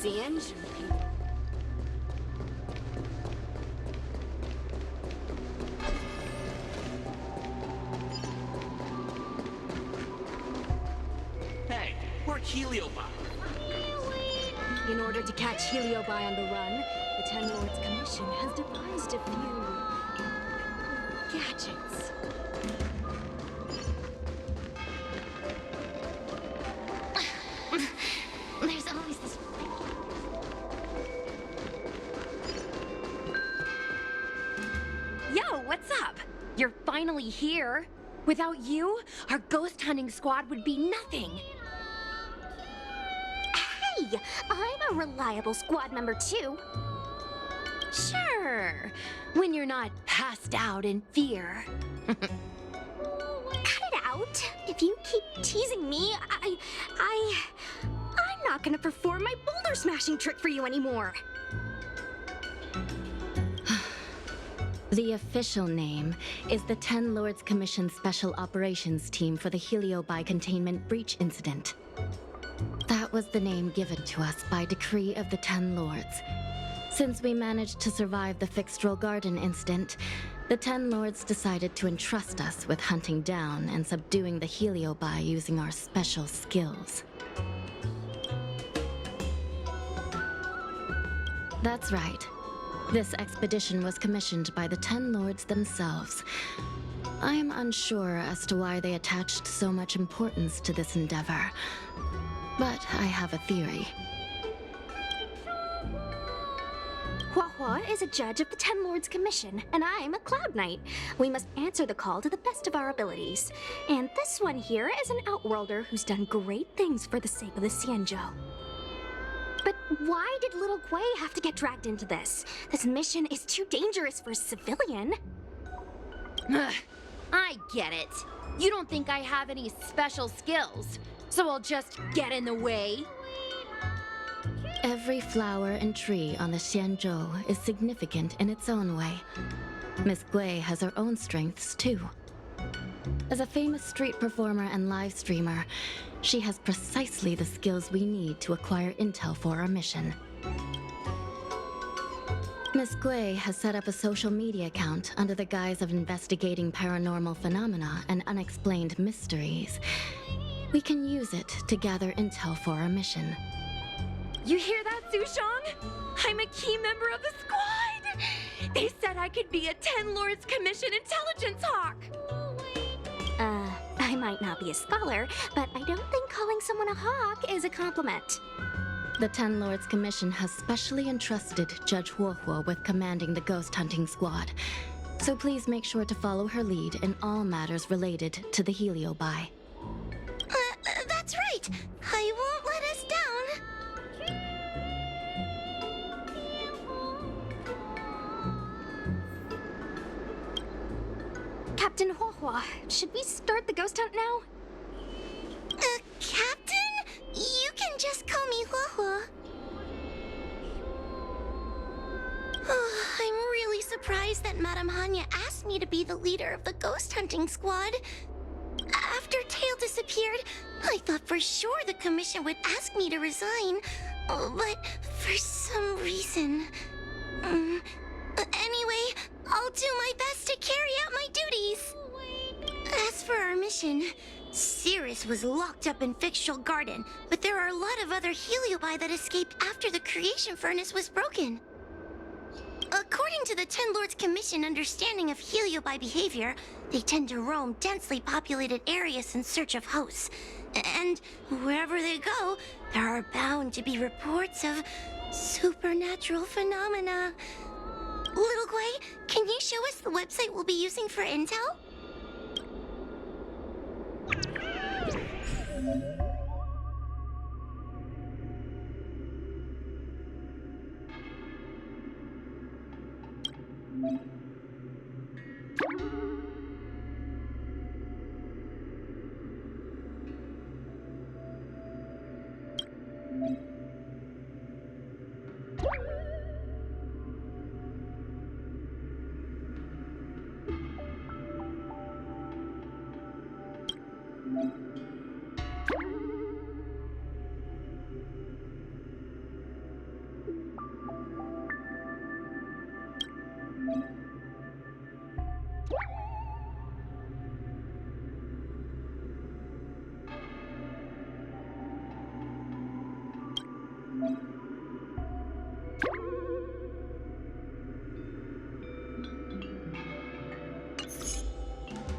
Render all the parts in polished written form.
Xianzhou people. Hey, we're Heliobi. In order to catch Heliobi on the run, the Ten Lords Commission has devised a few gadgets. There's always this... Yo, what's up? You're finally here. Without you, our ghost hunting squad would be nothing. Hey, I'm a reliable squad member too. Sure, when you're not passed out in fear. Cut it out. If you keep teasing me, I'm not gonna perform my boulder smashing trick for you anymore. The official name is the Ten Lords Commission Special Operations Team for the Heliobi Containment Breach Incident. That was the name given to us by decree of the Ten Lords. Since we managed to survive the Fixtral Garden incident, the Ten Lords decided to entrust us with hunting down and subduing the Heliobi using our special skills. That's right. This expedition was commissioned by the Ten Lords themselves. I am unsure as to why they attached so much importance to this endeavor, but I have a theory. Huahua is a judge of the Ten Lords Commission, and I'm a Cloud Knight. We must answer the call to the best of our abilities. And this one here is an Outworlder who's done great things for the sake of the Xianzhou. But why did little Gui have to get dragged into this? This mission is too dangerous for a civilian. Ugh, I get it. You don't think I have any special skills, so I'll just get in the way. Every flower and tree on the Xianzhou is significant in its own way. Miss Gui has her own strengths, too. As a famous street performer and live streamer, she has precisely the skills we need to acquire intel for our mission. Miss Gui has set up a social media account under the guise of investigating paranormal phenomena and unexplained mysteries. We can use it to gather intel for our mission. You hear that, Sushong? I'm a key member of the squad! They said I could be a Ten Lords Commission intelligence hawk! I might not be a scholar, but I don't think calling someone a hawk is a compliment. The Ten Lords Commission has specially entrusted Judge Huohuo with commanding the ghost hunting squad, so please make sure to follow her lead in all matters related to the Heliobi. That's right! I won't let us down! Captain Huohuo, should we start the ghost hunt now? Captain? You can just call me Huohuo. Oh, I'm really surprised that Madame Hanya asked me to be the leader of the ghost hunting squad. After Tail disappeared, I thought for sure the commission would ask me to resign. But for some reason... Anyway, I'll do my best to carry out my duties. As for our mission, Cirrus was locked up in Fixtral Garden, but there are a lot of other Heliobi that escaped after the creation furnace was broken. According to the Ten Lords Commission understanding of Heliobi behavior, they tend to roam densely populated areas in search of hosts. And wherever they go, there are bound to be reports of supernatural phenomena. Little Gui, can you show us the website we'll be using for intel?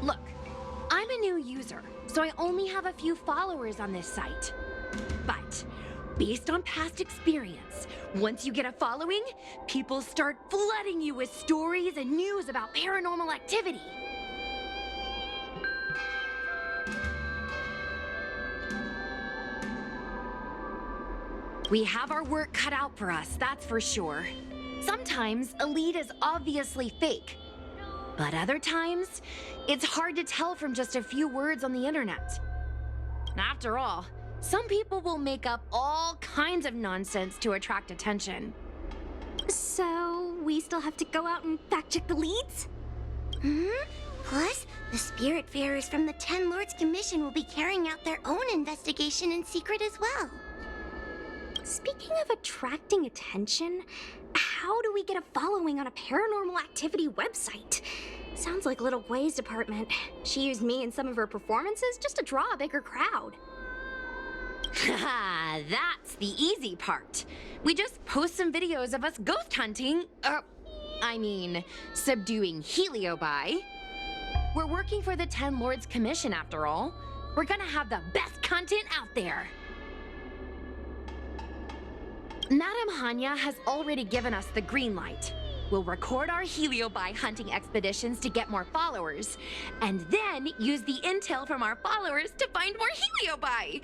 Look, I'm a new user, so I only have a few followers on this site. But based on past experience, once you get a following, people start flooding you with stories and news about paranormal activity. We have our work cut out for us, that's for sure. Sometimes a lead is obviously fake, but other times, it's hard to tell from just a few words on the internet. After all, some people will make up all kinds of nonsense to attract attention. So, we still have to go out and fact-check the leads? Plus, the Spiritfarers from the Ten Lords Commission will be carrying out their own investigation in secret as well. Speaking of attracting attention, how do we get a following on a paranormal activity website? Sounds like Little Gwei's department. She used me in some of her performances just to draw a bigger crowd. Haha, that's the easy part. We just post some videos of us ghost hunting, subduing Heliobi. We're working for the Ten Lords Commission after all. We're gonna have the best content out there. Madame Hanya has already given us the green light. We'll record our Heliobi hunting expeditions to get more followers, and then use the intel from our followers to find more Heliobi.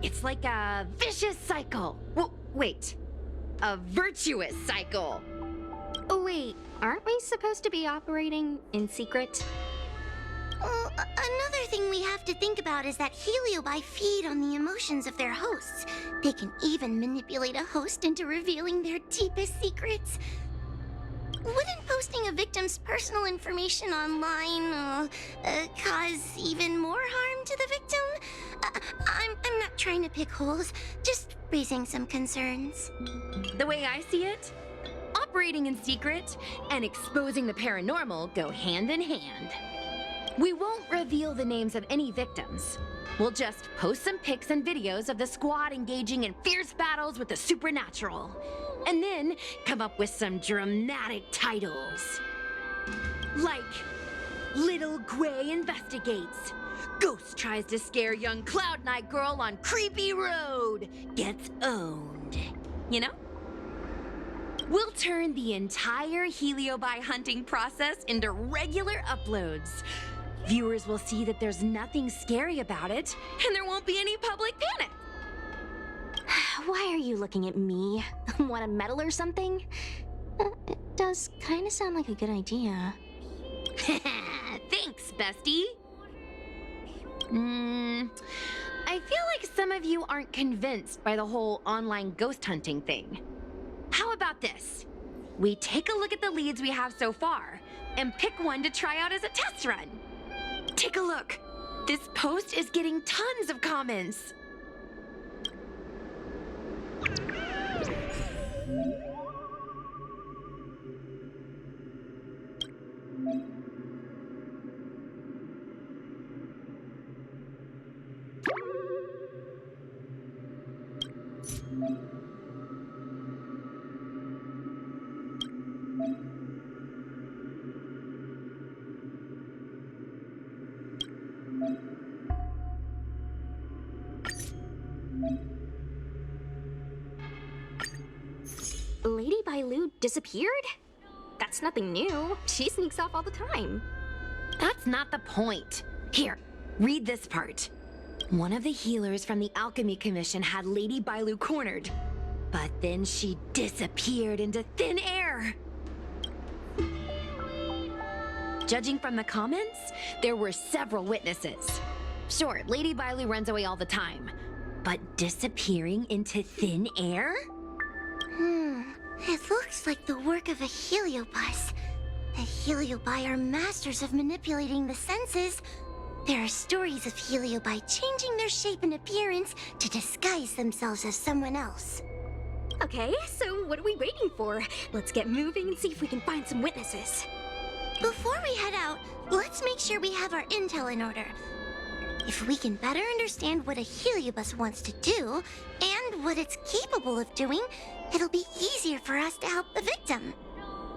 It's like a vicious cycle. Wait, a virtuous cycle. Oh wait, aren't we supposed to be operating in secret? Well, another thing we have to think about is that Heliobi feed on the emotions of their hosts. They can even manipulate a host into revealing their deepest secrets. Wouldn't posting a victim's personal information online cause even more harm to the victim? I'm not trying to pick holes, just raising some concerns. The way I see it, operating in secret and exposing the paranormal go hand in hand. We won't reveal the names of any victims. We'll just post some pics and videos of the squad engaging in fierce battles with the supernatural. And then come up with some dramatic titles. Like, Little Gwei investigates. Ghost tries to scare young Cloud Knight girl on creepy road. Gets owned. You know? We'll turn the entire Heliobi hunting process into regular uploads. Viewers will see that there's nothing scary about it, and there won't be any public panic. Why are you looking at me? Want a medal or something? It does kind of sound like a good idea. Thanks, bestie. I feel like some of you aren't convinced by the whole online ghost hunting thing. How about this? We take a look at the leads we have so far, and pick one to try out as a test run. Take a look. This post is getting tons of comments. Lady Bailu disappeared? That's nothing new. She sneaks off all the time. That's not the point. Here, read this part. One of the healers from the Alchemy Commission had Lady Bailu cornered, but then she disappeared into thin air. Judging from the comments, there were several witnesses. Sure, Lady Bailu runs away all the time, but disappearing into thin air? It looks like the work of a Heliobus. The Heliobi are masters of manipulating the senses. There are stories of Heliobi changing their shape and appearance to disguise themselves as someone else. Okay, so what are we waiting for? Let's get moving and see if we can find some witnesses. Before we head out, let's make sure we have our intel in order. If we can better understand what a heliobus wants to do, and what it's capable of doing, it'll be easier for us to help the victim.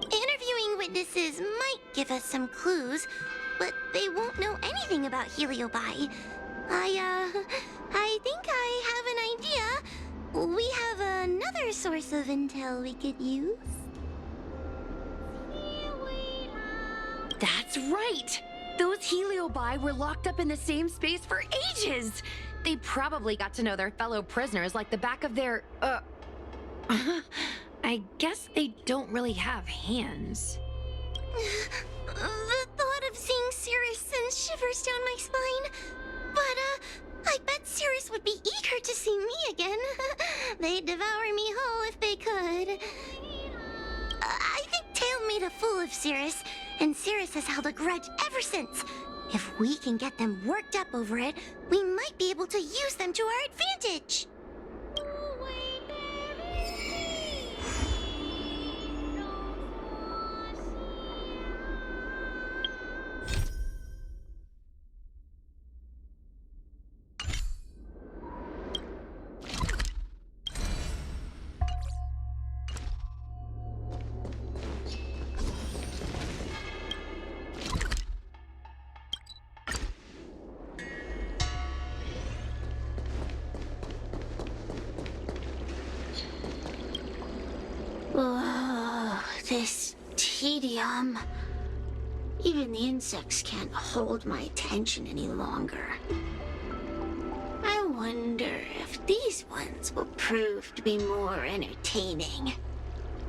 Interviewing witnesses might give us some clues, but they won't know anything about Heliobi. I think I have an idea. We have another source of intel we could use. That's right! Those Heliobi were locked up in the same space for ages! They probably got to know their fellow prisoners like the back of their, I guess they don't really have hands. The thought of seeing Cirrus sends shivers down my spine. But, I bet Cirrus would be eager to see me again. They'd devour me whole if they could. I think Tail made a fool of Cirrus, and Cirrus has held a grudge ever since. If we can get them worked up over it, we might be able to use them to our advantage. Oh, this tedium. Even the insects can't hold my attention any longer. I wonder if these ones will prove to be more entertaining.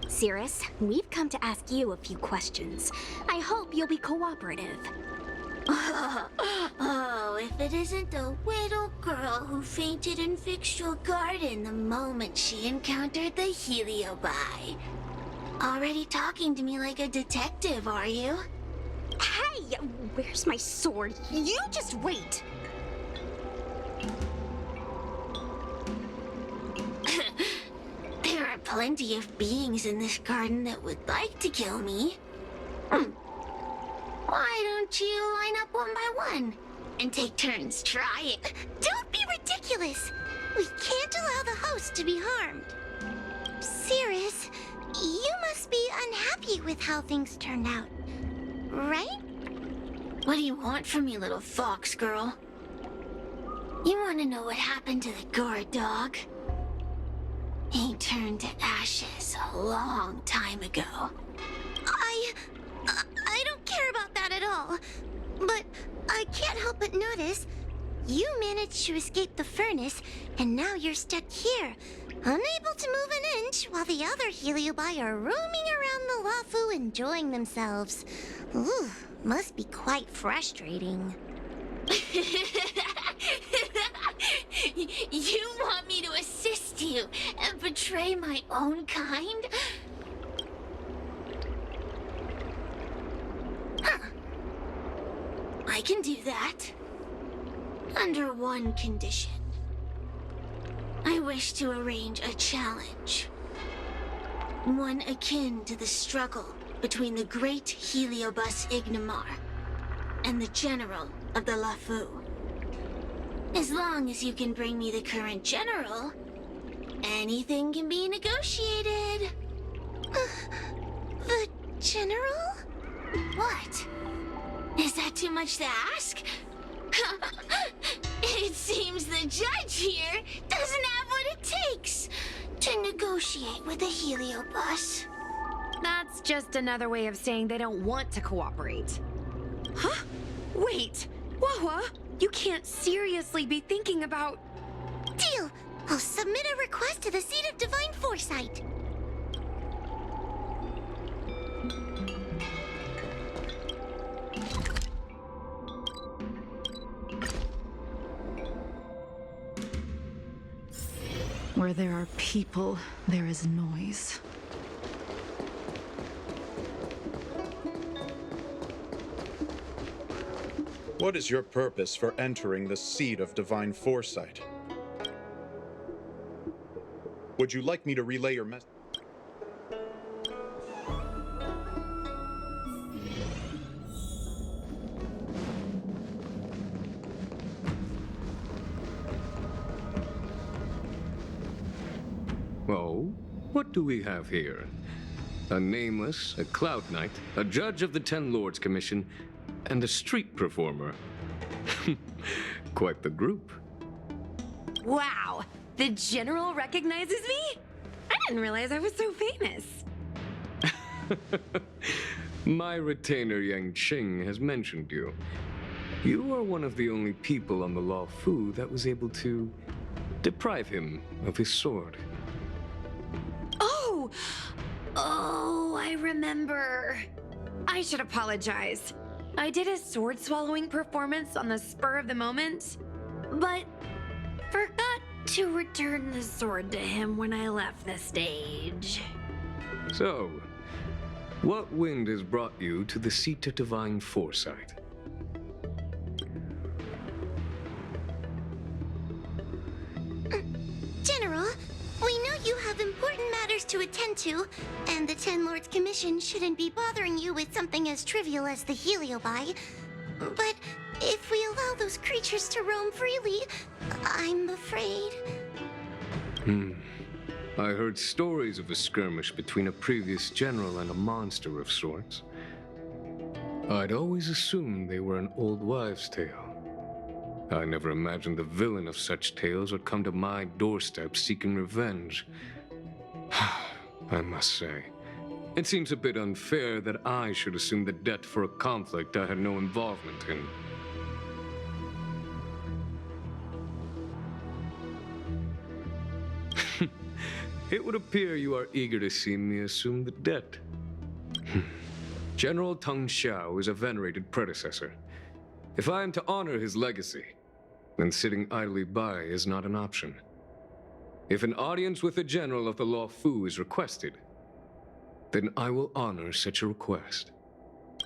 Cirrus, we've come to ask you a few questions. I hope you'll be cooperative. Oh, if it isn't the little girl who fainted in Victual Garden the moment she encountered the Heliobi. Already talking to me like a detective, are you? Hey, where's my sword? You just wait. There are plenty of beings in this garden that would like to kill me. Why don't you line up one by one and take turns trying? Don't be ridiculous! We can't allow the host to be harmed. Cirrus, you must be unhappy with how things turned out, right? What do you want from me, little fox girl? You want to know what happened to the guard dog? He turned to ashes a long time ago. I don't care about that at all. But I can't help but notice you managed to escape the furnace, and now you're stuck here, unable to move an inch while the other Heliobi are roaming around the Lafu enjoying themselves. Ooh, must be quite frustrating. You want me to assist you and betray my own kind? Huh. I can do that. Under one condition. I wish to arrange a challenge. One akin to the struggle between the great Heliobus Ignimar and the general of the Lafu. As long as you can bring me the current general, anything can be negotiated. The general? What? Is that too much to ask? It seems the judge here doesn't have what it takes to negotiate with the Heliobus. That's just another way of saying they don't want to cooperate. Huh? Wait, Wawa, you can't seriously be thinking about... Deal! I'll submit a request to the Seat of Divine Foresight. Where there are people, there is noise. What is your purpose for entering the Seat of Divine Foresight? Would you like me to relay your message? Oh, what do we have here? A nameless, a cloud knight, a judge of the Ten Lords Commission, and a street performer. Quite the group. Wow, the General recognizes me? I didn't realize I was so famous. My retainer Yang Qing has mentioned you. You are one of the only people on the Law Fu that was able to deprive him of his sword. Oh, I remember. I should apologize. I did a sword swallowing performance on the spur of the moment, but forgot to return the sword to him when I left the stage. So, what wind has brought you to the seat of divine foresight? General, we know you have important matters to attend to, and the Ten Lords Commission shouldn't be bothering you with something as trivial as the Heliobi. But if we allow those creatures to roam freely, I'm afraid... I heard stories of a skirmish between a previous general and a monster of sorts. I'd always assumed they were an old wives' tale. I never imagined the villain of such tales would come to my doorstep seeking revenge. I must say, it seems a bit unfair that I should assume the debt for a conflict I had no involvement in. It would appear you are eager to see me assume the debt. General Teng Xiao is a venerated predecessor. If I am to honor his legacy, then sitting idly by is not an option. If an audience with the general of the Law Fu is requested, then I will honor such a request.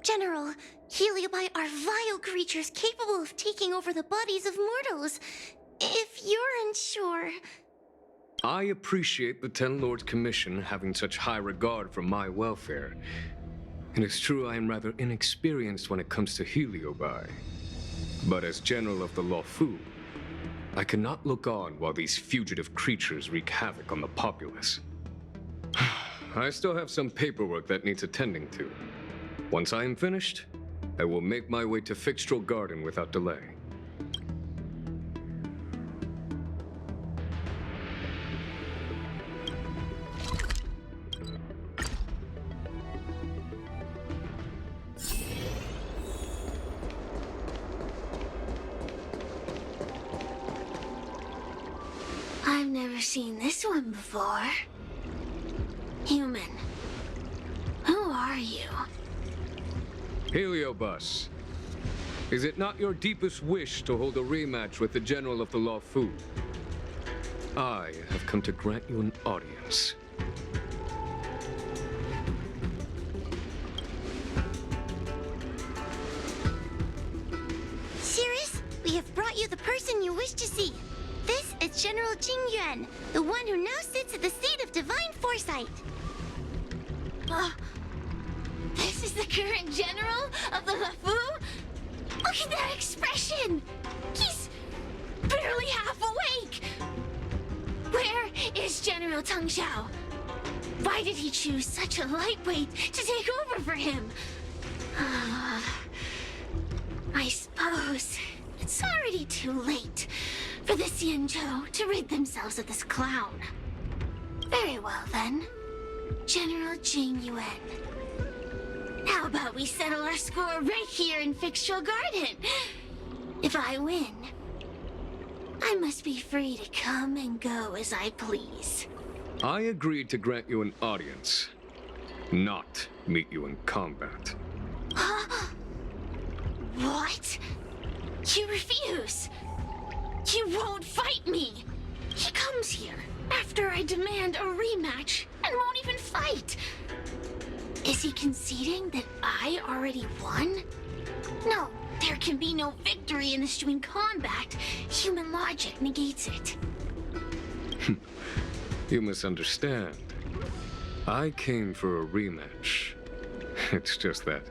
General, Heliobi are vile creatures capable of taking over the bodies of mortals. If you're unsure... I appreciate the Ten Lords Commission having such high regard for my welfare. It is true I am rather inexperienced when it comes to Heliobi. But as General of the Law Fu, I cannot look on while these fugitive creatures wreak havoc on the populace. I still have some paperwork that needs attending to. Once I am finished, I will make my way to Fixtral Garden without delay. I've never seen this one before. Human. Who are you? Heliobus, is it not your deepest wish to hold a rematch with the General of the Law Fu? I have come to grant you an audience. Sirius, we have brought you the person you wish to see. This is General Jing Yuan, the one who now sits at the seat of divine foresight. This is the current general of the La Fu? Look at that expression! He's barely half awake! Where is General Teng Xiao? Why did he choose such a lightweight to take over for him? I suppose it's already too late for the Xianzhou to rid themselves of this clown. Very well then, General Jing Yuan. How about we settle our score right here in Fixtral Garden? If I win, I must be free to come and go as I please. I agreed to grant you an audience, not meet you in combat. What? You refuse? You won't fight me! He comes here after I demand a rematch and won't even fight! Is he conceding that I already won? No, there can be no victory in the stream combat. Human logic negates it. You misunderstand. I came for a rematch. It's just that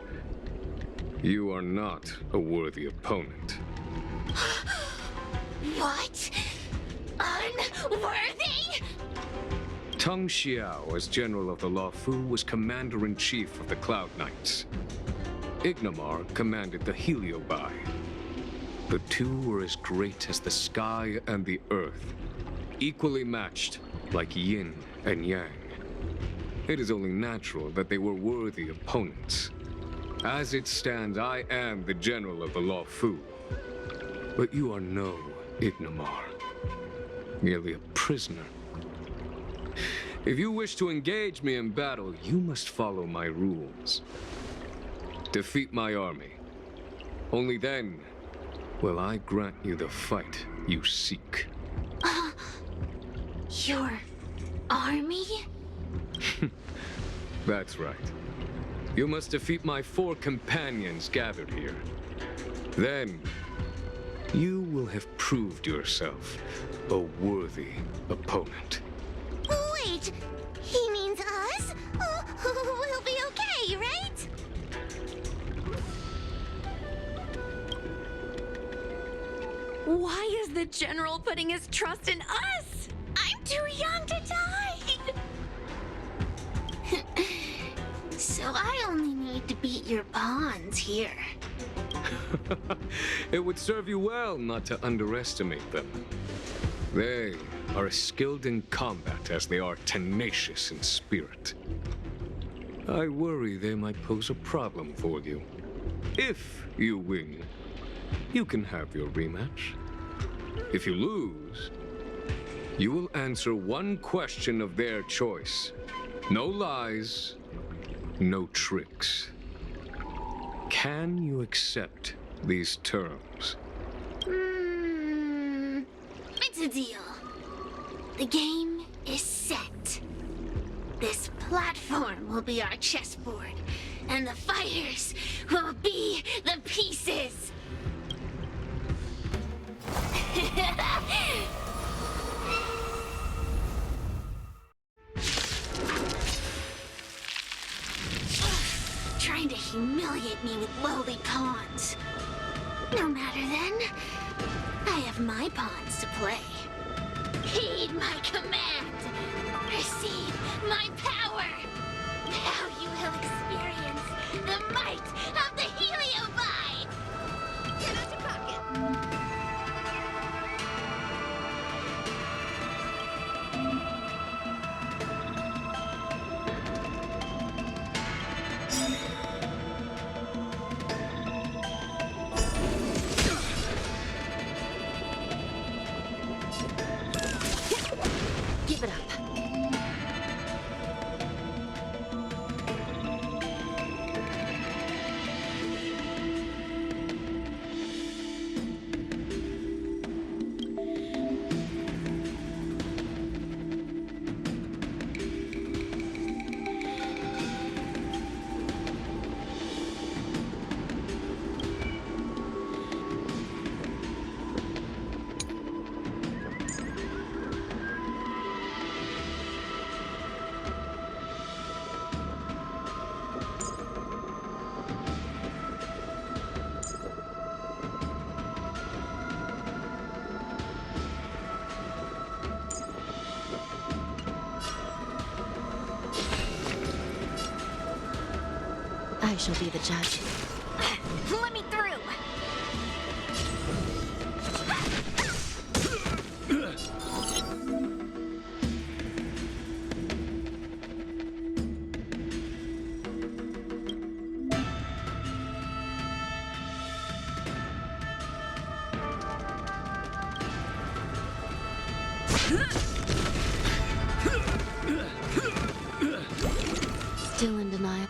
you are not a worthy opponent. What? Unworthy? Tong Xiao, as General of the Luofu, was Commander-in-Chief of the Cloud Knights. Ignamar commanded the Heliobai. The two were as great as the sky and the earth, equally matched like yin and yang. It is only natural that they were worthy opponents. As it stands, I am the General of the Luofu. But you are no Ignamar, merely a prisoner. If you wish to engage me in battle, you must follow my rules. Defeat my army. Only then will I grant you the fight you seek. Your army? That's right. You must defeat my 4 companions gathered here. Then, you will have proved yourself a worthy opponent. Wait, he means us? We'll be okay, right? Why is the General putting his trust in us? I'm too young to die! So I only need to beat your pawns here. It would serve you well not to underestimate them. They are as skilled in combat as they are tenacious in spirit. I worry they might pose a problem for you. If you win, you can have your rematch. If you lose, you will answer one question of their choice. No lies, no tricks. Can you accept these terms? It's a deal. The game is set. This platform will be our chessboard, and the fighters will be the pieces. Trying to humiliate me with lowly pawns. No matter then. I have my pawns to play. Heed my command. Receive my power. Now you will experience the might of the Heliobi. Get out your pocket. Give it up. I shall be the judge. Let me through! Still in denial.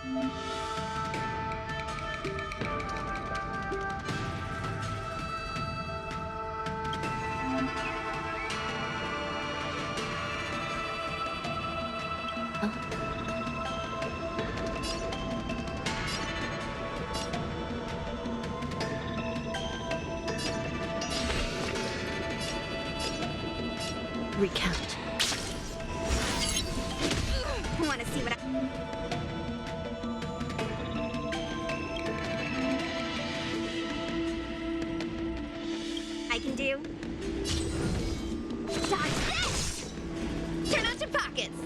Recount. Want to see what I can do? Dodge this! Turn out your pocket! pockets.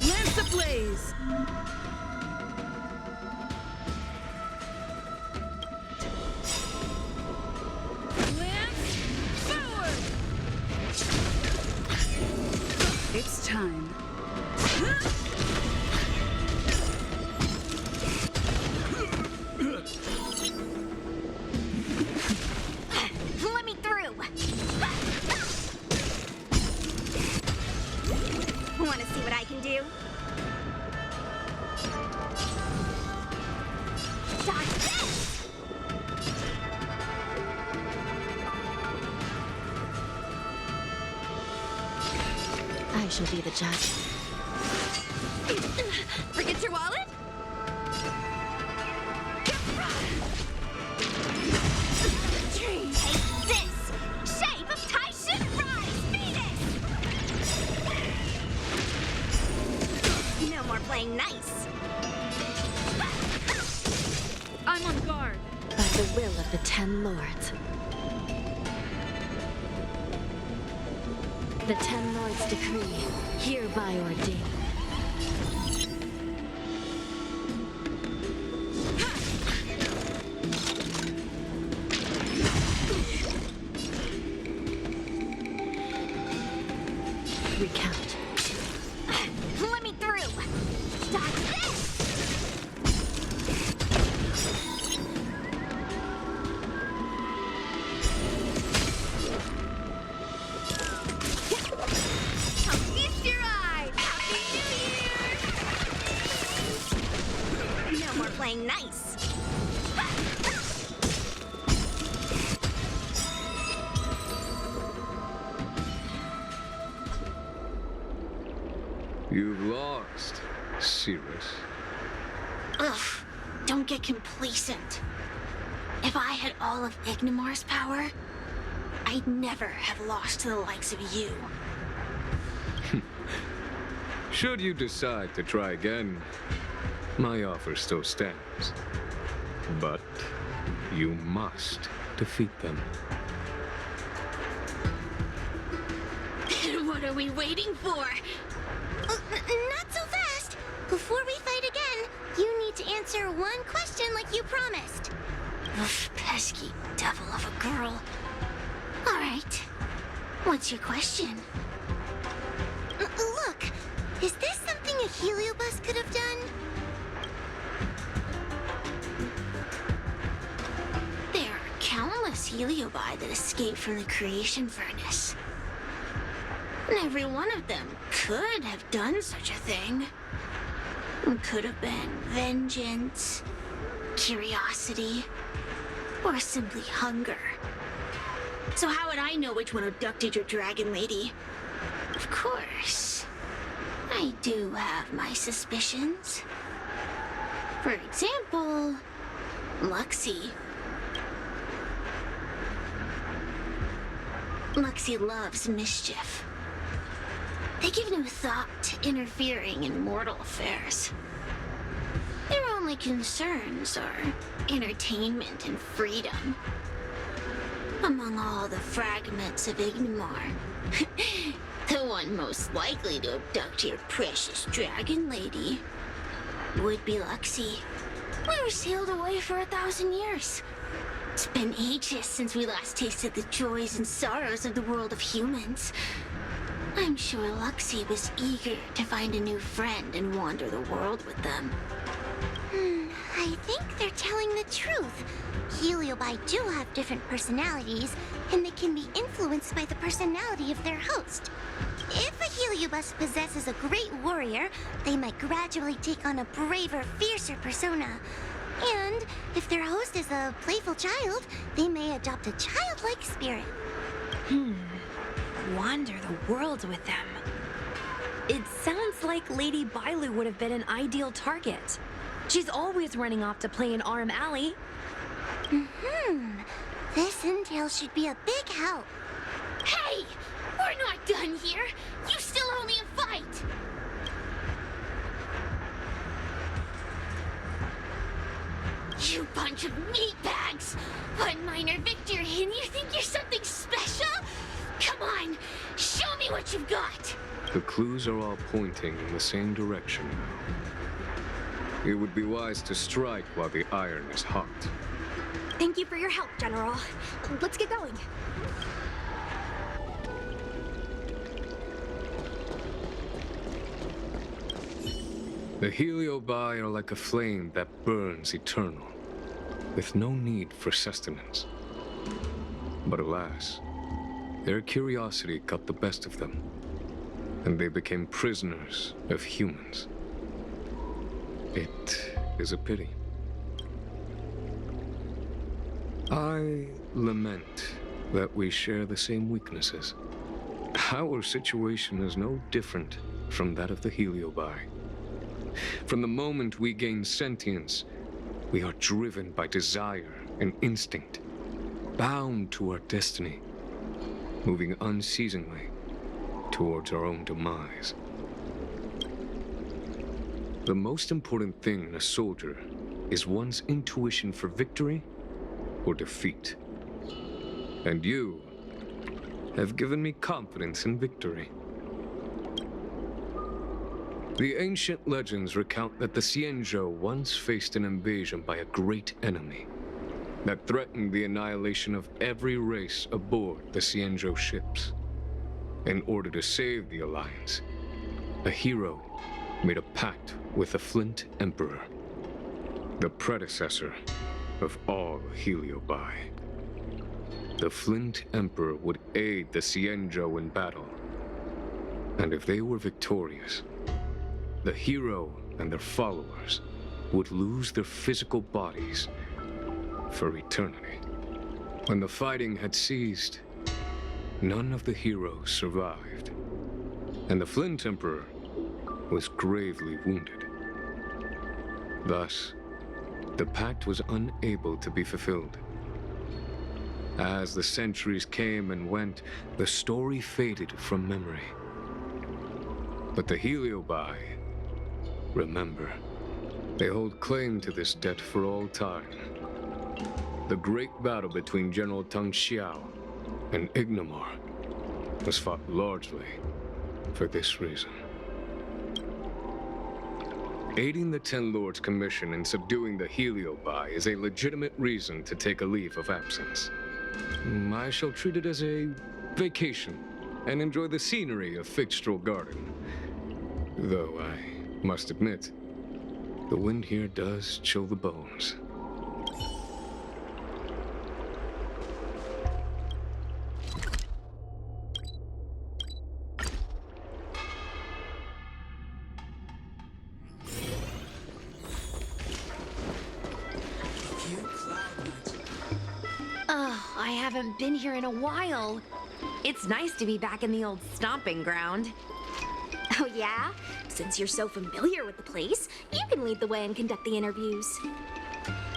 Lance ablaze! Lance forward! It's time. Let me through! Want to see what I can do? Dodge this! I shall be the judge. Forget your wallet? Take this! Shape of Taishin Rise! Venus! No more playing nice. I'm on guard. By the will of the 10 Lords. The 10 Lords' decree, hereby ordained. Recount. Let me through! Dodge this! I'll feast your eye! Happy New Year! No more playing nice. You've lost, Cirrus. Ugh, don't get complacent. If I had all of Ignimar's power, I'd never have lost to the likes of you. Should you decide to try again, my offer still stands. But you must defeat them. What are we waiting for? Not so fast! Before we fight again, you need to answer one question like you promised. Ugh, pesky devil of a girl. Alright. What's your question? Look, is this something a Heliobus could have done? There are countless Heliobi that escaped from the creation furnace. And every one of them could have done such a thing. It could have been vengeance, curiosity, or simply hunger. So how would I know which one abducted your dragon lady? Of course, I do have my suspicions. For example, Luxie. Luxie loves mischief. They give no thought to interfering in mortal affairs. Their only concerns are entertainment and freedom. Among all the fragments of Ignimar, the one most likely to abduct your precious dragon lady would be Luxie. We were sealed away for 1,000 years. It's been ages since we last tasted the joys and sorrows of the world of humans. I'm sure Luxie was eager to find a new friend and wander the world with them. I think they're telling the truth. Heliobi do have different personalities, and they can be influenced by the personality of their host. If a Heliobus possesses a great warrior, they might gradually take on a braver, fiercer persona. And if their host is a playful child, they may adopt a childlike spirit. Wander the world with them. It sounds like Lady Bailu would have been an ideal target. She's always running off to play in Arm Alley. This intel should be a big help. Hey! We're not done here! You still owe me a fight! You bunch of meatbags! One minor victory and you think you're something special? Come on, show me what you've got! The clues are all pointing in the same direction now. It would be wise to strike while the iron is hot. Thank you for your help, General. Let's get going. The Heliobi are like a flame that burns eternal, with no need for sustenance. But alas, their curiosity got the best of them, and they became prisoners of humans. It is a pity. I lament that we share the same weaknesses. Our situation is no different from that of the Heliobi. From the moment we gain sentience, we are driven by desire and instinct, bound to our destiny, moving unceasingly towards our own demise. The most important thing in a soldier is one's intuition for victory or defeat. And you have given me confidence in victory. The ancient legends recount that the Xianzhou once faced an invasion by a great enemy that threatened the annihilation of every race aboard the Xianzhou ships. In order to save the Alliance, a hero made a pact with the Flint Emperor, the predecessor of all Heliobi. The Flint Emperor would aid the Xianzhou in battle, and if they were victorious, the hero and their followers would lose their physical bodies for eternity. When the fighting had ceased, none of the heroes survived, and the Flint Emperor was gravely wounded. Thus, the pact was unable to be fulfilled. As the centuries came and went, the story faded from memory. But the Heliobi remember. They hold claim to this debt for all time. The great battle between General Tang Xiao and Ignomar was fought largely for this reason. Aiding the Ten Lords Commission in subduing the Heliobi is a legitimate reason to take a leave of absence. I shall treat it as a vacation and enjoy the scenery of Figstrel Garden. Though I must admit, the wind here does chill the bones. Oh, I haven't been here in a while. It's nice to be back in the old stomping ground. Oh yeah? Since you're so familiar with the place, you can lead the way and conduct the interviews.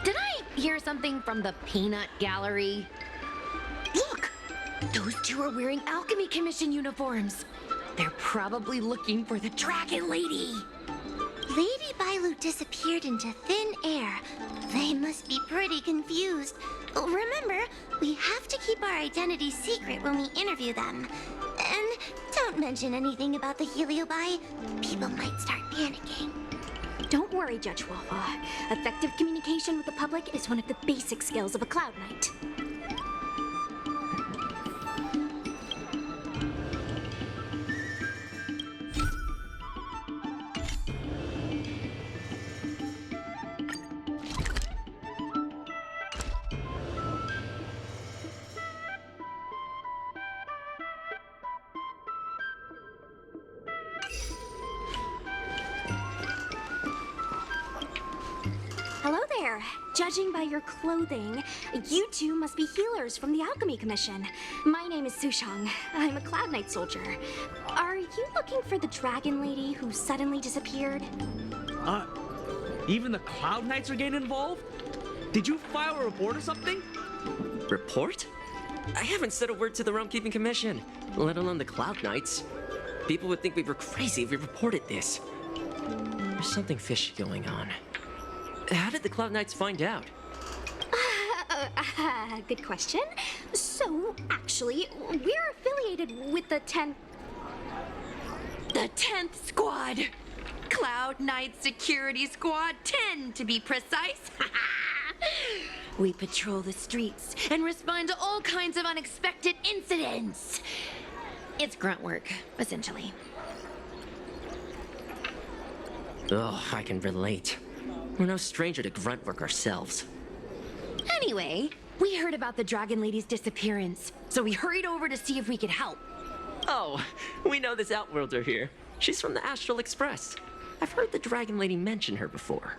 Did I hear something from the Peanut Gallery? Look! Those two are wearing Alchemy Commission uniforms. They're probably looking for the Dragon Lady. Lady Bailu disappeared into thin air. They must be pretty confused. Remember, we have to keep our identities secret when we interview them. And don't mention anything about the Heliobi. People might start panicking. Don't worry, Judge Wolfa. Effective communication with the public is one of the basic skills of a Cloud Knight. Hello there. Judging by your clothing, you two must be healers from the Alchemy Commission. My name is Sushang. I'm a Cloud Knight soldier. Are you looking for the Dragon Lady who suddenly disappeared? Even the Cloud Knights are getting involved? Did you file a report or something? Report? I haven't said a word to the Realm Keeping Commission, let alone the Cloud Knights. People would think we were crazy if we reported this. There's something fishy going on. How did the Cloud Knights find out? Good question. So, actually, we're affiliated with the 10th... The 10th Squad! Cloud Knight Security Squad 10, to be precise. We patrol the streets and respond to all kinds of unexpected incidents. It's grunt work, essentially. Oh, I can relate. We're no stranger to grunt work ourselves. Anyway, we heard about the Dragon Lady's disappearance, so we hurried over to see if we could help. Oh, we know this Outworlder here. She's from the Astral Express. I've heard the Dragon Lady mention her before.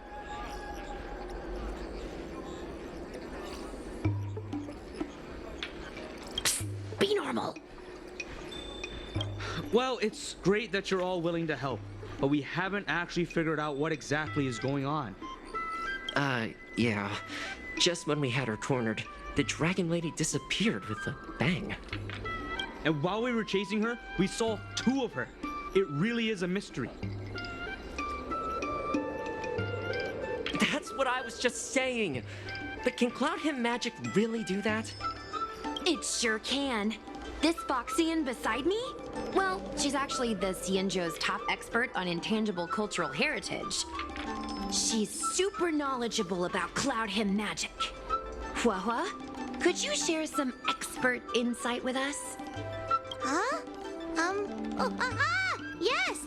Psst, be normal. Well, it's great that you're all willing to help, but we haven't actually figured out what exactly is going on. Yeah. Just when we had her cornered, the Dragon Lady disappeared with a bang. And while we were chasing her, we saw 2 of her. It really is a mystery. That's what I was just saying. But can Cloud Hymn magic really do that? It sure can. This Foxian beside me? Well, she's actually the Xianzhou's top expert on intangible cultural heritage. She's super knowledgeable about Cloud Hymn magic. Huahua, could you share some expert insight with us? Huh? Yes!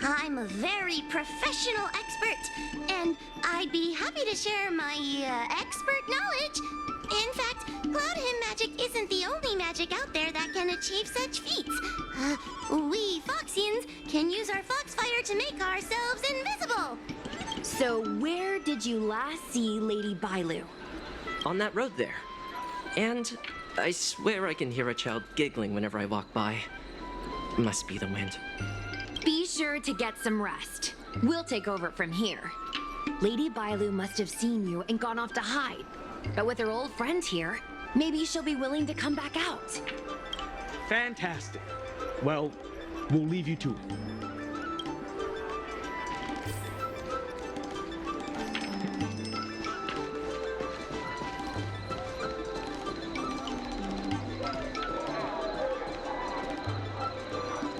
I'm a very professional expert, and I'd be happy to share my, expert knowledge. In fact, Cloud Hymn magic isn't the only magic out there that can achieve such feats. We Foxians can use our Foxfire to make ourselves invisible. So where did you last see Lady Bailu? On that road there. And I swear I can hear a child giggling whenever I walk by. Must be the wind. Be sure to get some rest. We'll take over from here. Lady Bailu must have seen you and gone off to hide. But with her old friend here, maybe she'll be willing to come back out. Fantastic. Well, we'll leave you to it.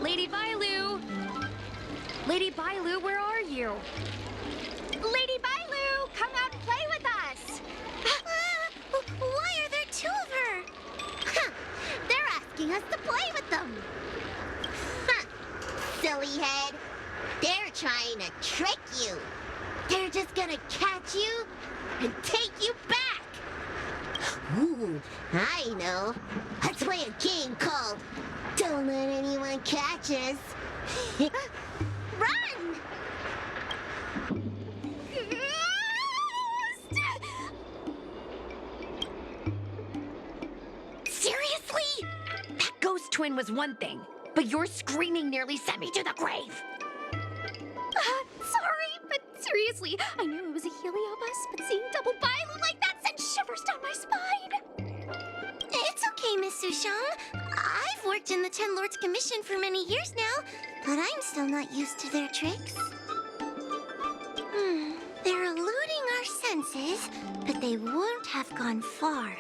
Lady Bailu! Lady Bailu, where are you? Lady Bailu, come out and play with us! Why are there 2 of her? Huh, they're asking us to play with them. Huh, silly head. They're trying to trick you. They're just gonna catch you and take you back. Ooh, I know. Let's play a game called Don't Let Anyone Catch Us. Run! Seriously? That ghost twin was one thing, but your screaming nearly sent me to the grave. Sorry, but seriously, I knew it was a Heliobus, but seeing double Bailu like that sent shivers down my spine. It's okay, Miss Sushang. I've worked in the 10 Lords Commission for many years now, but I'm still not used to their tricks. They're eluding our senses, but they won't have gone far.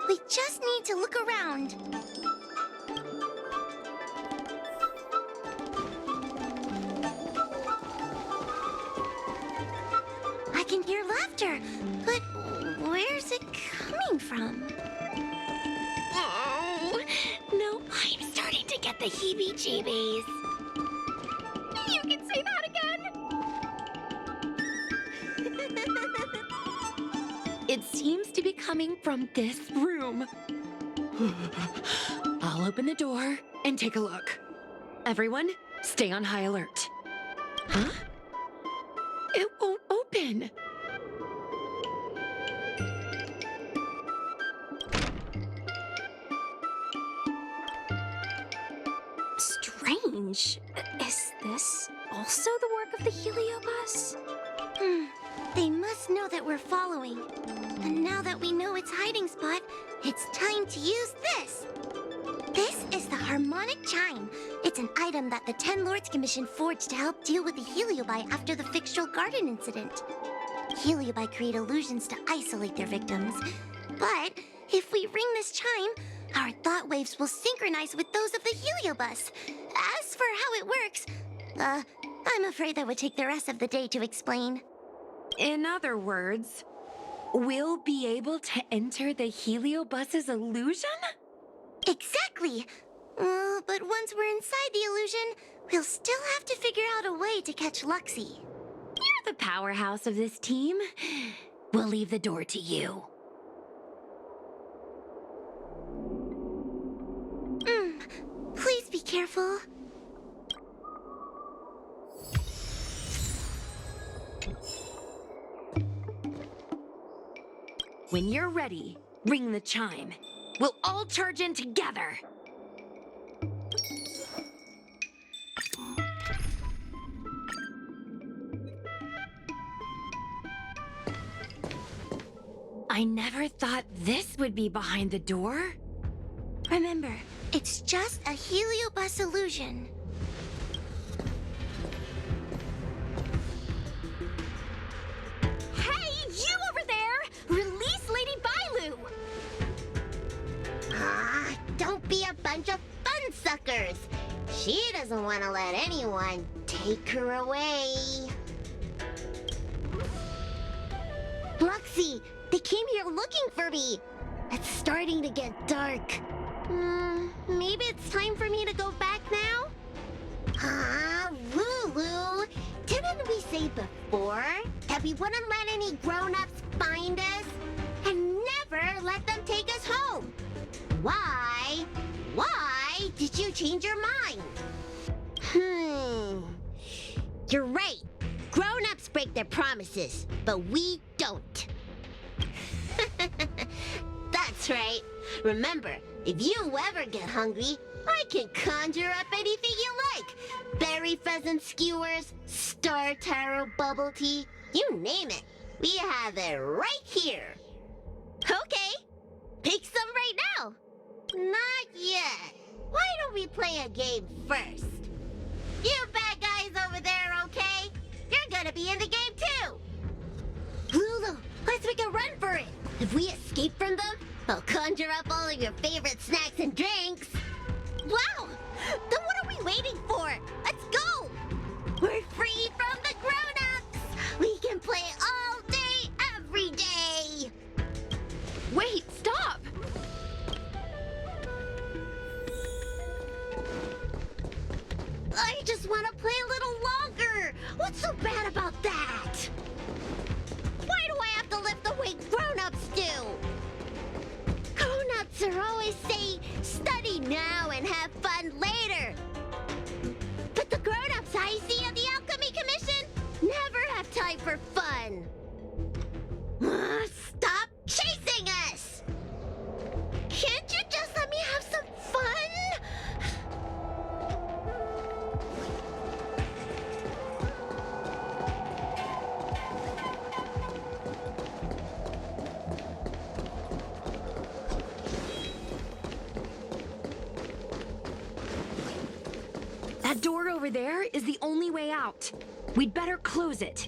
We just need to look around. I can hear laughter, but where's it coming from? Oh, no, I'm starting to get the heebie-jeebies. You can say that again! It seems to be coming from this room. I'll open the door and take a look. Everyone, stay on high alert. Huh? It won't open. Strange. Is this also the work of the Heliobus? They must know that we're following. And now that we know its hiding spot, it's time to use this. This is the Harmonic Chime. It's an item that the Ten Lords Commission forged to help deal with the Heliobi after the Fictional Garden incident. Heliobi create illusions to isolate their victims. But if we ring this chime, our thought waves will synchronize with those of the Heliobus. As for how it works, I'm afraid that would take the rest of the day to explain. In other words, we'll be able to enter the Heliobus's illusion? Exactly! But once we're inside the illusion, we'll still have to figure out a way to catch Luxie. You're the powerhouse of this team. We'll leave the door to you. Please be careful. When you're ready, ring the chime. We'll all charge in together. I never thought this would be behind the door. Remember, it's just a Heliobus illusion. Hey, you over there! Release Lady Bailu! Don't be a bunch of fun suckers. She doesn't want to let anyone take her away. Luxie, they came here looking for me. It's starting to get dark. Maybe it's time for me to go back now? Lulu, didn't we say before that we wouldn't let any grown-ups find us and never let them take us home? Why? Why did you change your mind? You're right. Grown-ups break their promises, but we don't. That's right. Remember, if you ever get hungry, I can conjure up anything you like. Berry pheasant skewers, star taro bubble tea, you name it. We have it right here. Okay, pick some right now. Not yet. Why don't we play a game first? You bad guys over there, okay? You're gonna be in the game too. Lulu, let's make a run for it. If we escape from them, I'll conjure up all of your favorite snacks and drinks. Wow! Then what are we waiting for? Let's go! We're free from the grown-ups! We can play all day, every day! Wait, stop! I just want to play a little longer! What's so bad about that? Why do I have to lift the weight grown-ups do? Grown-ups are always saying, study now and have fun later. But the grown-ups I see at the Alchemy Commission never have time for fun. Stop chasing us! Can't you just let me have some fun? That door over there is the only way out. We'd better close it.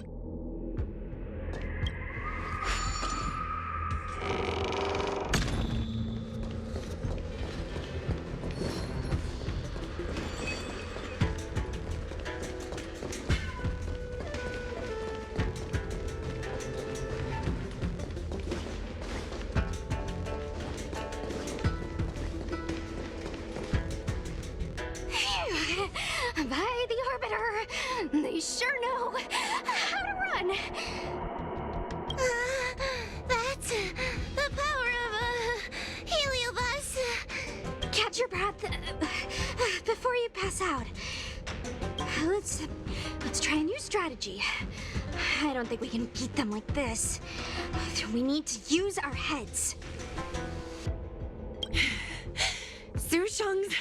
By the Arbiter, they sure know how to run. That's the power of a Heliobus. Catch your breath before you pass out. Let's try a new strategy. I don't think we can beat them like this. We need to use our heads. Sushung's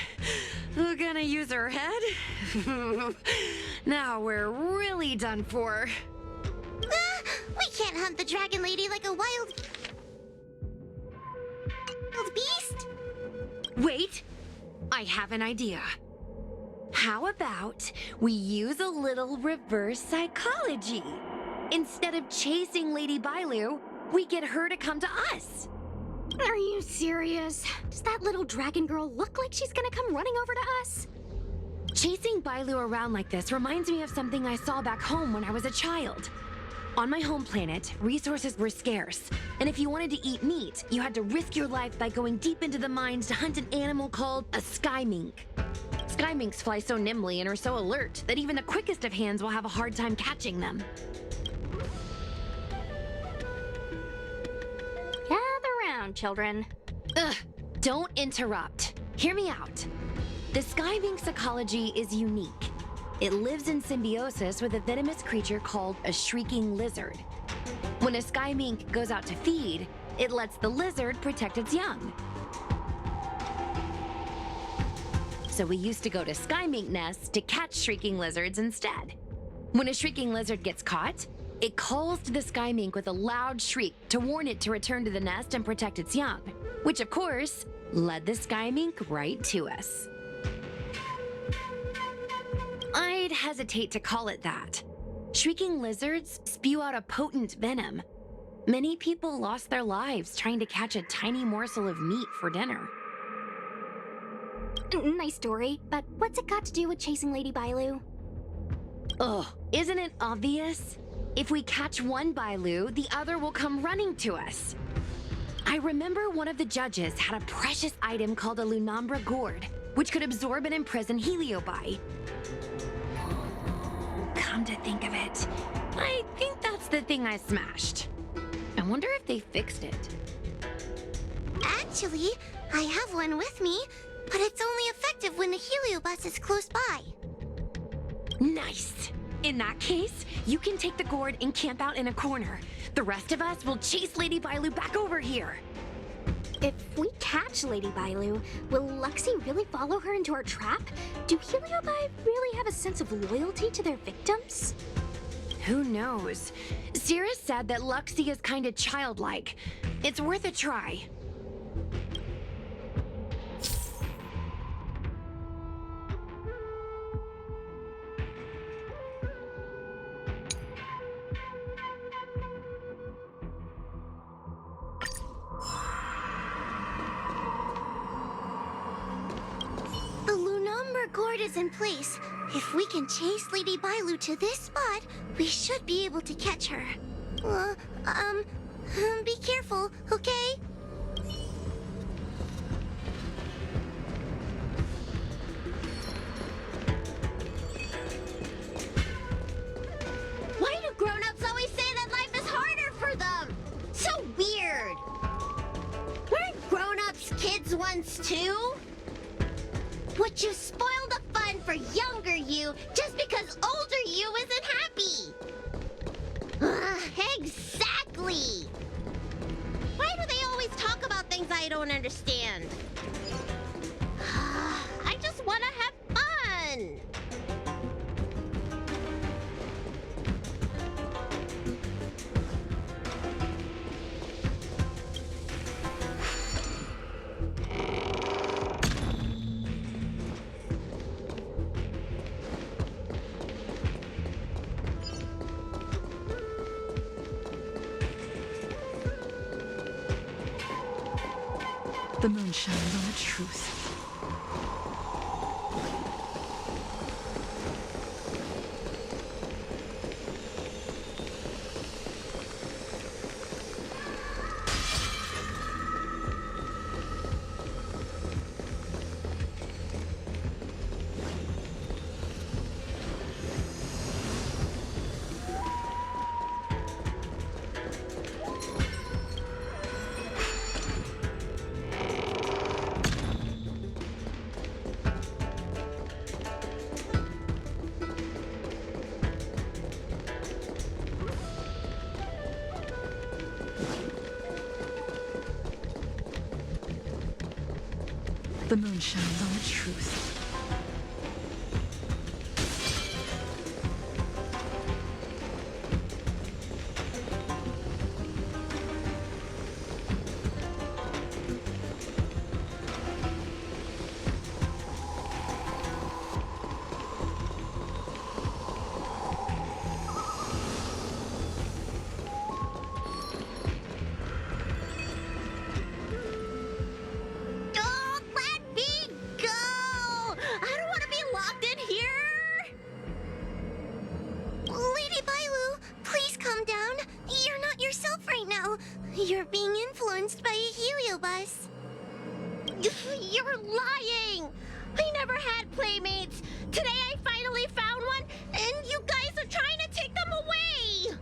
gonna use her head? Now we're really done for. We can't hunt the dragon lady like a wild beast. Wait! I have an idea. How about we use a little reverse psychology? Instead of chasing Lady Bailu, we get her to come to us. Are you serious? Does that little dragon girl look like she's gonna come running over to us? Chasing Bailu around like this reminds me of something I saw back home when I was a child. On my home planet, resources were scarce, and if you wanted to eat meat, you had to risk your life by going deep into the mines to hunt an animal called a sky mink. Sky minks fly so nimbly and are so alert that even the quickest of hands will have a hard time catching them. Gather round, children. Ugh, don't interrupt. Hear me out. The sky mink's ecology is unique. It lives in symbiosis with a venomous creature called a shrieking lizard. When a sky mink goes out to feed, it lets the lizard protect its young. So we used to go to sky mink nests to catch shrieking lizards instead. When a shrieking lizard gets caught, it calls to the sky mink with a loud shriek to warn it to return to the nest and protect its young, which of course led the sky mink right to us. I'd hesitate to call it that. Shrieking lizards spew out a potent venom. Many people lost their lives trying to catch a tiny morsel of meat for dinner. Nice story, but what's it got to do with chasing Lady Bailu? Ugh, isn't it obvious? If we catch one Bailu, the other will come running to us. I remember one of the judges had a precious item called a Lunambra gourd, which could absorb and imprison Heliobi. Come to think of it, I think that's the thing I smashed. I wonder if they fixed it. Actually, I have one with me, but it's only effective when the Heliobus is close by. Nice! In that case, you can take the gourd and camp out in a corner. The rest of us will chase Lady Bailu back over here. If we catch Lady Bailu, will Luxie really follow her into our trap? Do Heliobi really have a sense of loyalty to their victims? Who knows? Cirrus said that Luxie is kinda childlike. It's worth a try. Gourd is in place. If we can chase Lady Bailu to this spot, we should be able to catch her. Be careful, okay? Why do grown-ups always say that life is harder for them? So weird. Weren't grown-ups kids once too? Would you spoil the fun for younger you just because older you isn't happy? Exactly! Why do they always talk about things I don't understand? I just want to have fun! The moon shines on the truth. The moon shines on the truth. You're being influenced by a heliobus. You're lying! I never had playmates. Today I finally found one, and you guys are trying to take them away!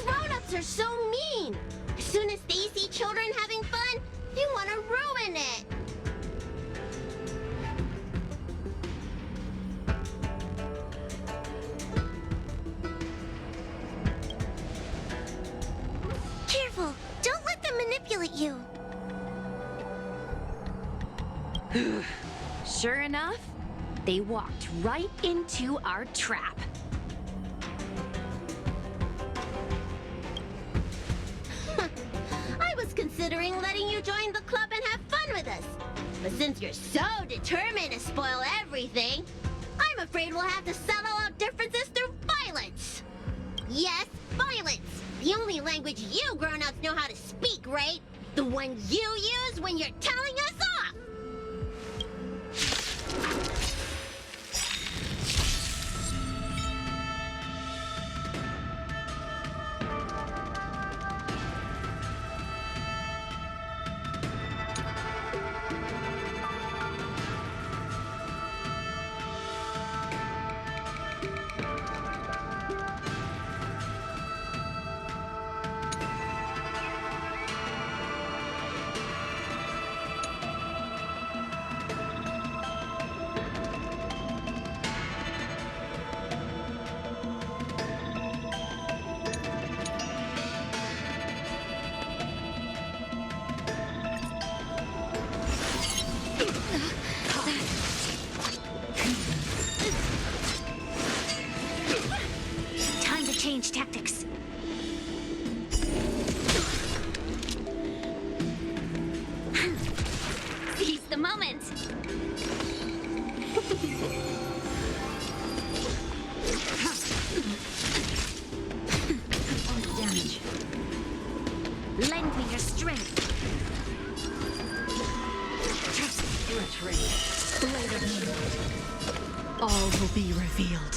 Grown-ups are so mean. As soon as they see children having fun, they want to ruin it. Careful! Don't let them manipulate you. Sure enough, they walked right into our trap. I was considering letting you join the club and have fun with us. But since you're so determined to spoil everything, I'm afraid we'll have to settle out differences through violence. Yes, violence. The only language you grown-ups know how to speak, right? The one you use when you're telling us off. Time to change tactics. Seize the moment. Damage. Lend me your strength. Blade of Moonlight. All will be revealed.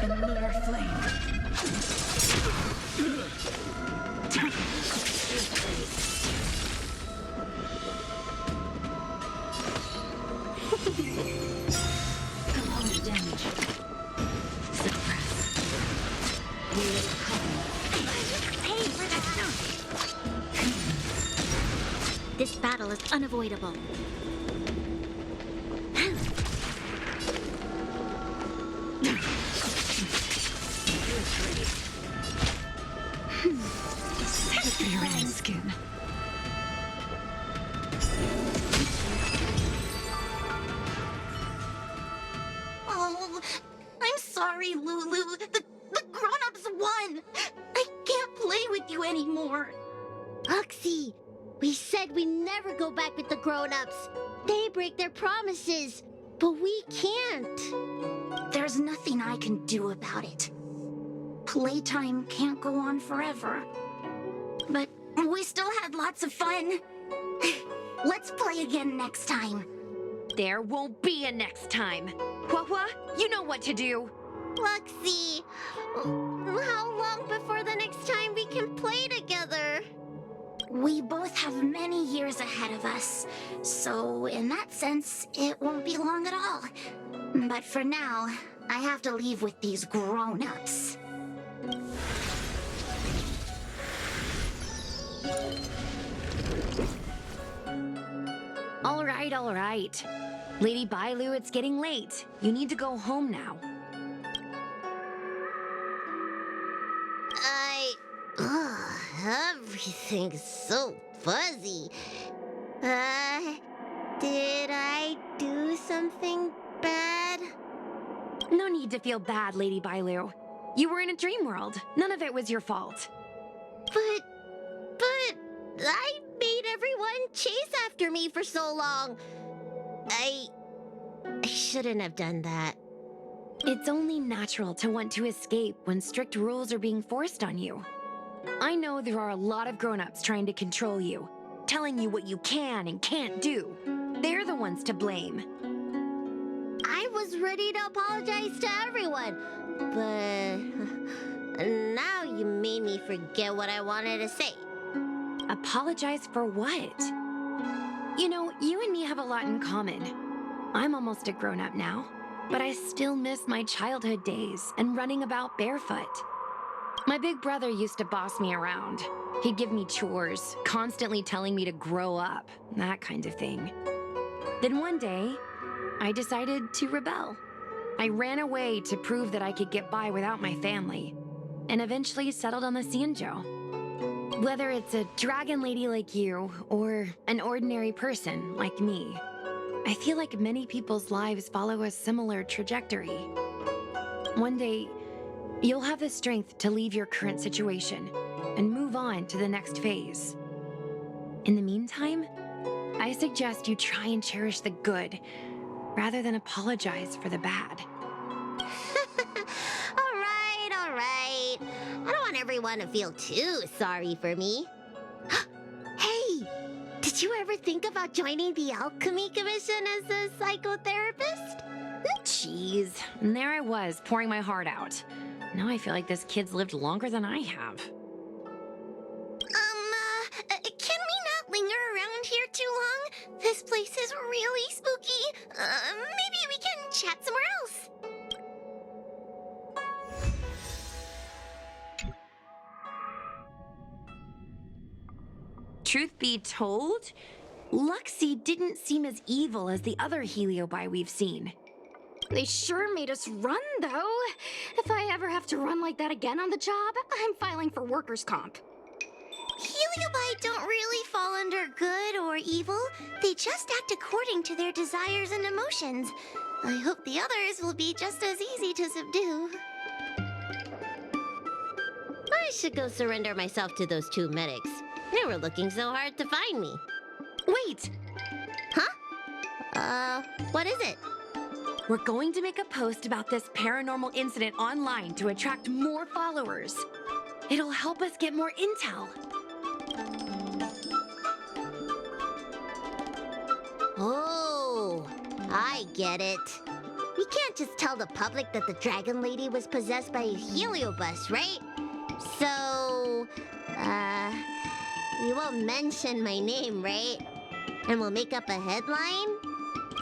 In lunar flame. Component damage. Suppress. Wheel of cover. Hey, this battle is unavoidable. For your own skin. Oh, I'm sorry, Lulu. The grown-ups won. I can't play with you anymore. Uxie, we said we never go back with the grown-ups. They break their promises, but we can't. There's nothing I can do about it. Playtime can't go on forever. But we still had lots of fun. Let's play again next time. There won't be a next time. Hua, you know what to do. Luxie, how long before the next time we can play together? We both have many years ahead of us, so in that sense, it won't be long at all. But for now, I have to leave with these grown-ups. All right. Lady Bailu, it's getting late. You need to go home now. Everything's so fuzzy. Did I do something bad? No need to feel bad, Lady Bailu. You were in a dream world. None of it was your fault. But I made everyone chase after me for so long. I shouldn't have done that. It's only natural to want to escape when strict rules are being forced on you. I know there are a lot of grown-ups trying to control you, telling you what you can and can't do. They're the ones to blame. I was ready to apologize to everyone, Now you made me forget what I wanted to say. Apologize for what? You know, you and me have a lot in common. I'm almost a grown-up now, but I still miss my childhood days and running about barefoot. My big brother used to boss me around. He'd give me chores, constantly telling me to grow up, that kind of thing. Then one day, I decided to rebel. I ran away to prove that I could get by without my family, and eventually settled on the Xianzhou. Whether it's a dragon lady like you, or an ordinary person like me, I feel like many people's lives follow a similar trajectory. One day, you'll have the strength to leave your current situation and move on to the next phase. In the meantime, I suggest you try and cherish the good rather than apologize for the bad. All right. I don't want everyone to feel too sorry for me. Hey, did you ever think about joining the Alchemy Commission as a psychotherapist? Jeez, and there I was, pouring my heart out. Now I feel like this kid's lived longer than I have. Can we not linger around here too long? This place is really spooky. Maybe we can chat somewhere else. Truth be told, Luxie didn't seem as evil as the other Heliobi we've seen. They sure made us run, though. If I ever have to run like that again on the job, I'm filing for workers' comp. Heliobi don't really fall under good or evil. They just act according to their desires and emotions. I hope the others will be just as easy to subdue. I should go surrender myself to those two medics. They were looking so hard to find me. Wait! Huh? What is it? We're going to make a post about this paranormal incident online to attract more followers. It'll help us get more intel. Oh, I get it. We can't just tell the public that the Dragon Lady was possessed by a Heliobus, right? So, you won't mention my name, right? And we'll make up a headline?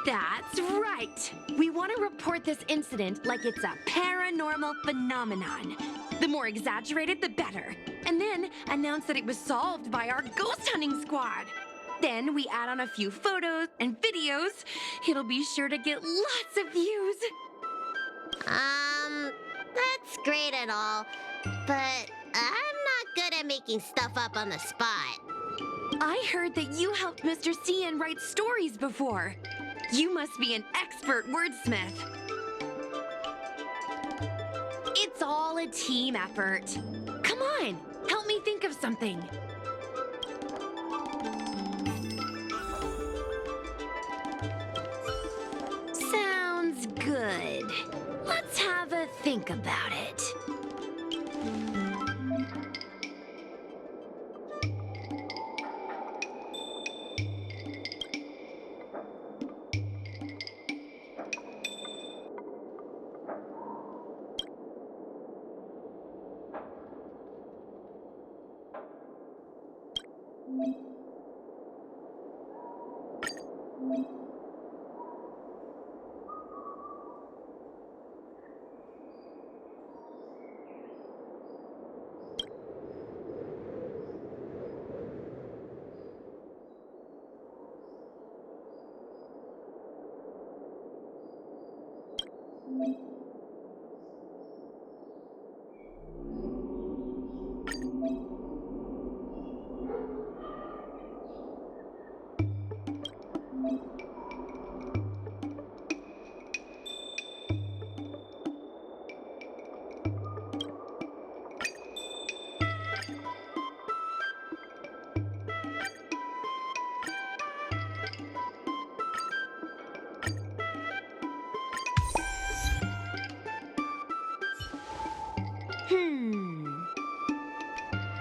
That's right! We want to report this incident like it's a paranormal phenomenon. The more exaggerated, the better. And then announce that it was solved by our ghost hunting squad. Then we add on a few photos and videos. It'll be sure to get lots of views. That's great and all, but I'm not good at making stuff up on the spot. I heard that you helped Mr. Cian write stories before. You must be an expert wordsmith. It's all a team effort. Come on, help me think of something. Sounds good. Let's have a think about it.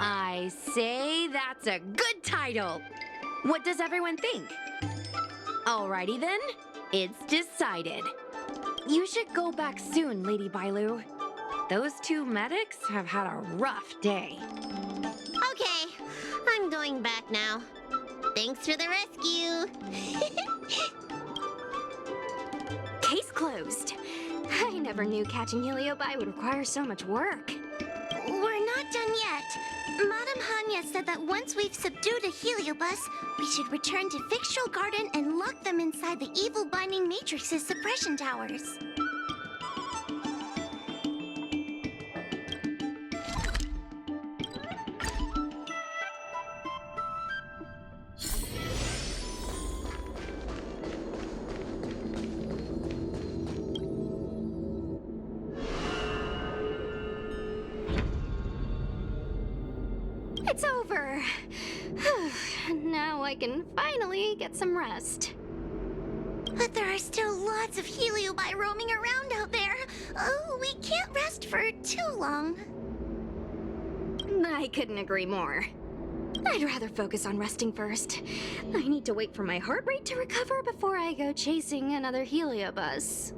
I say that's a good title. What does everyone think? Alrighty then, it's decided. You should go back soon, Lady Bailu. Those two medics have had a rough day. Okay, I'm going back now. Thanks for the rescue. Case closed. I never knew catching Heliobi would require so much work. We're not done yet. Madame Hanya said that once we've subdued a Heliobus, we should return to Fictional Garden and lock them inside the evil binding matrix's suppression towers. It's over. Now I can finally get some rest. But there are still lots of Heliobi roaming around out there. Oh, we can't rest for too long. I couldn't agree more. I'd rather focus on resting first. I need to wait for my heart rate to recover before I go chasing another Heliobus.